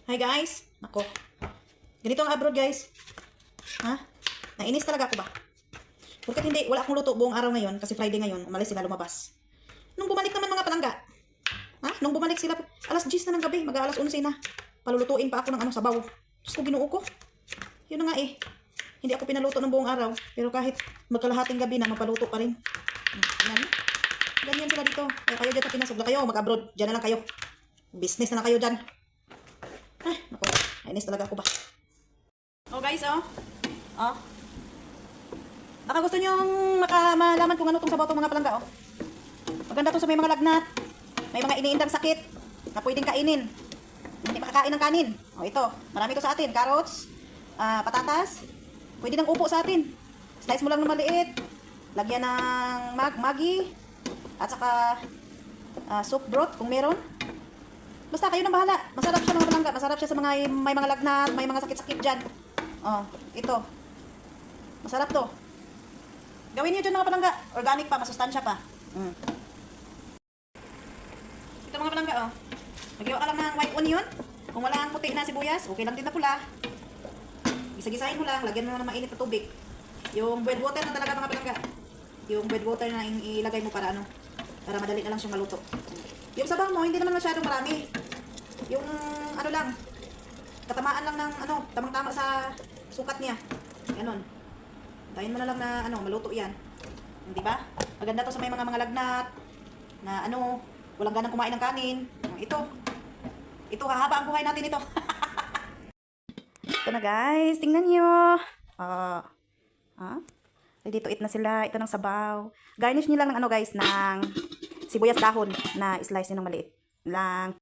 Hi guys. Nako. Ganito ang abroad guys. Ha? Nainis talaga ako ba? Porket hindi, wala akong luto buong araw ngayon kasi Friday ngayon, umalis sila lumabas. Nung bumalik naman mga palangga. Ha? Nung bumalik sila, alas 10 na ng gabi, mag-alas 11 na. Palulutuin pa ako ng sabaw. Diyos ko, binuo ko. Yun na nga eh. Hindi ako pinaluto ng buong araw. Pero kahit magkalahating gabi na, mapaluto pa rin. Yan. Ganyan sila dito. Kaya kayo dyan sa Pinas, huwag na kayo, mag-abroad. Dyan na lang kayo. Business na lang kayo dyan. Ay, naku. Nainis talaga ako ba? Oh guys, oh. Oh. Baka gusto nyong malaman kung ano itong sabaw itong mga palangga, oh. Maganda to sa may mga lagnat. May mga iniindang sakit na pwedeng kainin. Hindi makakain ng kanin. Oh, ito. Marami ito sa atin. Carrots, patatas. Pwede nang upo sa atin. Slice mo lang ng maliit. Lagyan ng Maggi. At saka soup broth kung meron. Basta kayo nang bahala. Masarap siya mga palangga. Masarap siya sa mga may mga lagnat, may mga sakit-sakit dyan. Oh, ito. Masarap to. Gawin niyo dyan mga palangga. Organic pa, masustansya pa. Ito mga palangga, oh. Nagyawa ka lang ng white onion. Kung wala ang puti na sibuyas, okay lang din na pula. Gisa-gisahin mo lang. Lagyan mo ng mainit na tubig. Yung boiled water na talaga mga palangga. Yung boiled water na ilagay mo para ano, para madali na lang siyang maluto. Yung sabaw mo, hindi naman masyadong marami. Yung ano lang, katamaan lang ng ano, tamang-tama sa sukat niya. Ganon. Tayin mo na lang na ano, maluto yan. Di ba? Maganda to sa may mga lagnat na ano, walang ganang kumain ng kanin. Ito. Ito, hahaba ang buhay natin ito. Ito na guys, tingnan nyo. Ready to eat na sila. Ito ng sabaw. Garnish nyo lang ng ano guys, ng sibuyas dahon na slice nyo ng maliit lang.